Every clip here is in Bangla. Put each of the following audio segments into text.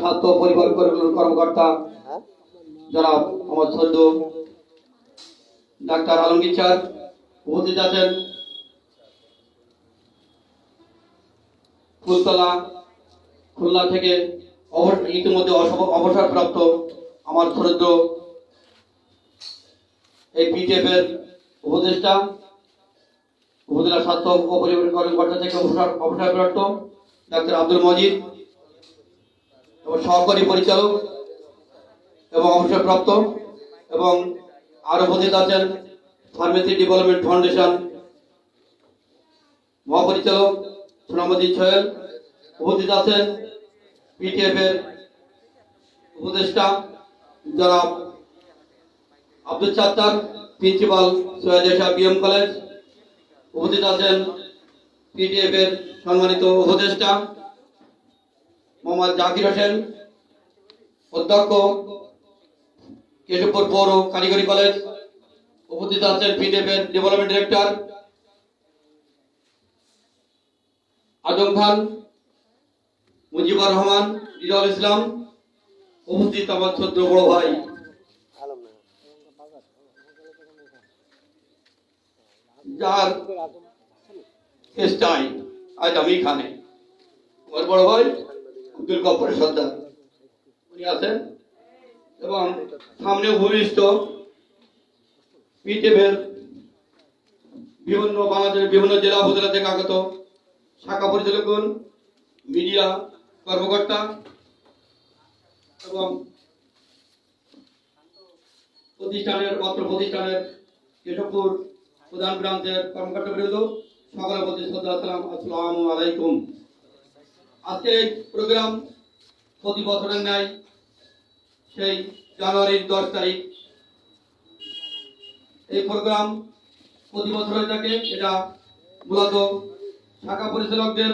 স্বাস্থ্য পরিবার কর্মকর্তা জনাব আমার সদ্য ডাক্তার আলমগীর স্যার উপস্থিত আছেন। ফুলতলা খুলনা থেকে ইতিমধ্যে অবসরপ্রাপ্ত আমার সদ্য এই বিজেপির উপদেষ্টা উপজেলা স্বাস্থ্য ও পরিবার কর্মকর্তা থেকে অবসরপ্রাপ্ত ডাক্তার আব্দুল মজিদ এবং সহকারী পরিচালক এবং অবসরপ্রাপ্ত এবং আরো উপস্থিত আছেন ফার্মেসি ডেভেলপমেন্ট ফাউন্ডেশন মহাপরিচালক সোনামুদ্দিন সোহেল, উপস্থিত আছেন পিটিএফ এর উপদেষ্টা জনাব Abdul Sattar, principal Syed BM college, উপস্থিত আছেন পিটিএফ এর সম্মানিত উপদেষ্টা মোহাম্মদ জাকির হোসেন, অধ্যক্ষ কেশবপুর পৌর কারিগরি কলেজ, উপস্থিত আছেন পিটিএফ এর ডেভেলপমেন্ট ডিরেক্টর আজম খান, মুজিবুর রহমান, রিজাউল ইসলাম, উপস্থিত আমার ছোট বড় ভাই যার চেষ্টায় আজ আমি এখানে, আমার বড় ভাই আব্দুল গফফার সর্দার উনি আছেন এবং সামনে ভূমিষ্ঠ পিটিএফের বিভিন্ন বাংলাদেশের বিভিন্ন জেলা উপজেলা থেকে আগত শাখা পরিচালকগণ, মিডিয়া কর্মকর্তা এবং অত্র প্রতিষ্ঠানের কেশবপুর প্রধান প্রান্তের কর্মকর্তা বৃন্দ, সকলের প্রতি শ্রদ্ধা সালাম, আসসালামু আলাইকুম। আজকের এই প্রোগ্রাম প্রতি বছরের ন্যায় সেই জানুয়ারির 10 তারিখ এই প্রোগ্রাম প্রতি বছর হয়ে থাকে। এটা মূলত শাখা পরিচালকদের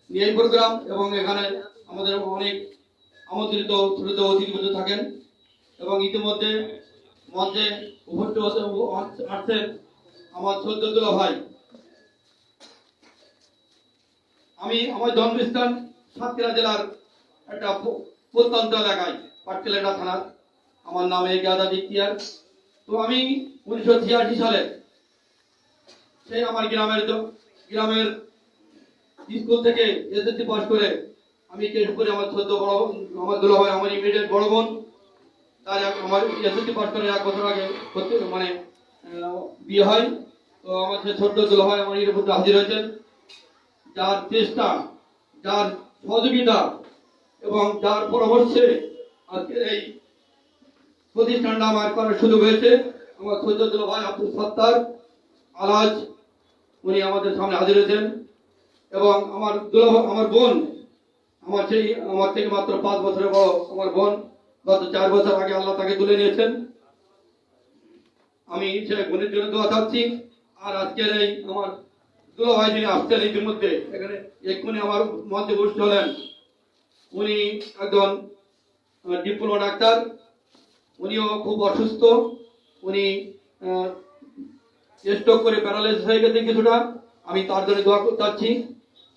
নিয়ে প্রোগ্রাম এবং এখানে আমাদের অনেক আমন্ত্রিত ছোট অতিথিবৃন্দ থাকেন এবং ইতিমধ্যে মঞ্চে উপস্থিত আসছেন আমার সদ্যতুল্লাহ ভাই। আমি আমার জন্মস্থান সাতক্ষীরা জেলার একটা প্রত্যন্ত এলাকায় পাটকেলেটা থানার, আমার নাম এগাদা ইখতিয়ার। তো আমি 1986 সালে সেই আমার গ্রামের স্কুল থেকে এসএসসি পাস করে আমি কেশবপুরে আমার ছোট বড় আমার দুলা ভাই, আমার ইমিডিয়েট বড় বোন, তার আমার এসএসসি পাস করে 1 বছর আগে মানে বিয়ে হয়। তো আমার যে ছোট্ট দুলা ভাই আমার এর মধ্যে হাজির হয়েছেন, যার চেষ্টা, যার সহযোগিতা এবং যার পরামর্শে আজকে এই প্রতিষ্ঠানটা আমার করার সুযোগ হয়েছে। আমার ছোট্ট দুলা ভাই আব্দুল সাত্তার আলাজ উনি আমাদের সামনে হাজির হয়েছেন এবং আমার আমার বোন, আমার থেকে মাত্র 5 বছরের বড় আমার বোন, গত 4 বছর আগে আল্লাহ তাকে তুলে নিয়েছেন। আমি সে বোনের জন্য দোয়া চাচ্ছি। আর আজকের এই আমার দুলা ভাই যিনি আসছেন ইতিমধ্যে এখানে এক্ষুনি আমার মধ্যে বসতে হলেন, উনি একজন ডিপ্লোমা ডাক্তার, উনিও খুব অসুস্থ, উনি স্ট্রোক করে প্যারালাইসিস হয়ে গেছে কিছুটা, আমি তার জন্য দোয়া করতে চাচ্ছি।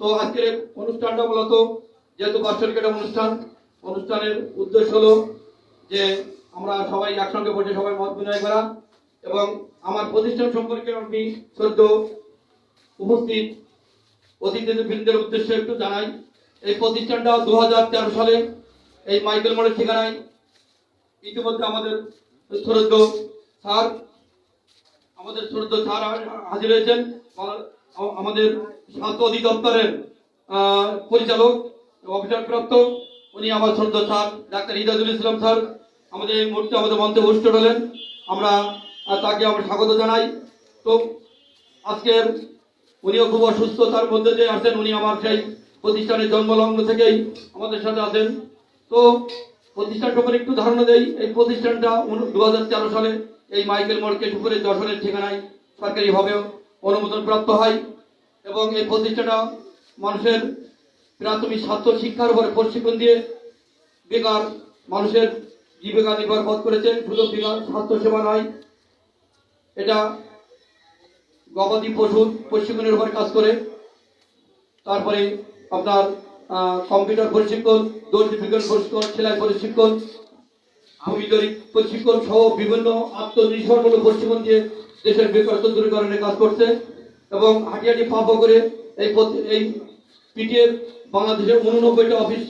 তো আজকের অনুষ্ঠানটা মূলত যেহেতু বাৎসরিক একটা অনুষ্ঠানের উদ্দেশ্য হলো যে আমরা সবাই একসঙ্গে বসে সবাই মত বিনিময় করা এবং আমার প্রতিষ্ঠান সম্পর্কে আমি শ্রদ্ধ উপস্থিত অতিথিবৃন্দের উদ্দেশ্যে একটু জানাই। এই প্রতিষ্ঠানটা 2013 সালে এই মাইকেল মোড়ের ঠিকানায় ইতিমধ্যে আমাদের শ্রদ্ধ স্যার হাজির হয়েছেন, আমাদের স্বাস্থ্য অধিদপ্তরের পরিচালক অবসরপ্রাপ্ত উনি আমার শ্রদ্ধ স্যার ডাক্তার ইজাজুল ইসলাম স্যার আমাদের এই মুহূর্তে আমাদের মঞ্চে উপস্থিত হলেন, আমরা তাকে আমরা স্বাগত জানাই। তো আজকের উনিও খুব অসুস্থতার মধ্যে দিয়ে আসেন, উনি আমার সেই প্রতিষ্ঠানের জন্মলগ্ন থেকেই আমাদের সাথে আছেন। তো প্রতিষ্ঠান সম্পর্কে একটু ধারণা দেই। এই প্রতিষ্ঠানটা 2013 সালে এই মাইকেল মোড় কেশবপুরের যশোরের ঠিকানায় সরকারিভাবে অনুমোদন প্রাপ্ত হয় এবং এই প্রতিষ্ঠানটা মানুষের প্রাথমিক স্বাস্থ্য শিক্ষার উপরে প্রশিক্ষণ দিয়ে বেকার মানুষের জীবিকা নির্বাহ পথ করেছে। শুধু বেকার স্বাস্থ্য সেবা নয়, এটা গবাদি পশুর প্রশিক্ষণের উপর কাজ করে। তারপরে আপনার কম্পিউটার প্রশিক্ষণ, দর্জি বিজ্ঞান প্রশিক্ষণ, সেলাই প্রশিক্ষণ, ভূমিতরী প্রশিক্ষণ সহ বিভিন্ন আত্মনির্ভরমূলক প্রশিক্ষণ দিয়ে দেশের বেকারত্ব দূরীকরণে কাজ করছে এবং হাঁটি হাঁটি পা পা করে এই পিটিএফ বাংলাদেশের 89টা অফিস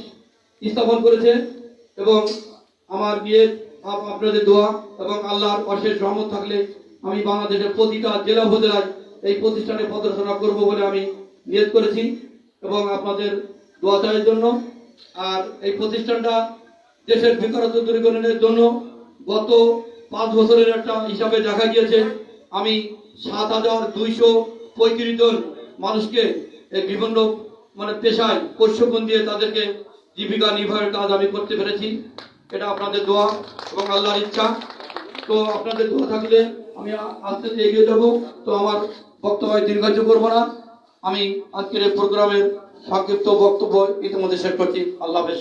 স্থাপন করেছে এবং আমার বিয়ের আপনাদের দোয়া এবং আল্লাহর অশেষ রহমত থাকলে আমি বাংলাদেশের প্রতিটা জেলা উপজেলায় এই প্রতিষ্ঠানে পদচারণা করব বলে আমি নিয়ত করেছি এবং আপনাদের দোয়া চাওয়ার জন্য। আর এই প্রতিষ্ঠানটা দেশের বেকারত্ব দূরীকরণের জন্য গত 5 বছরের একটা হিসাবে দেখা গিয়েছে আমি 7,235 জন মানুষকে এই বিভিন্ন পেশায় প্রশিক্ষণ দিয়ে তাদেরকে জীবিকা নির্বাহের কাজ আমি করতে পেরেছি। এটা আপনাদের দোয়া এবং আল্লাহর ইচ্ছা। তো আপনাদের দোয়া থাকলে আমি আস্তে আস্তে এগিয়ে যাব। তো আমার বক্তব্য দীর্ঘায়িত করবো না, আমি আজকের এই প্রোগ্রামের সংক্ষিপ্ত বক্তব্য ইতিমধ্যে শেষ করছি। আল্লাহ হাফেজ।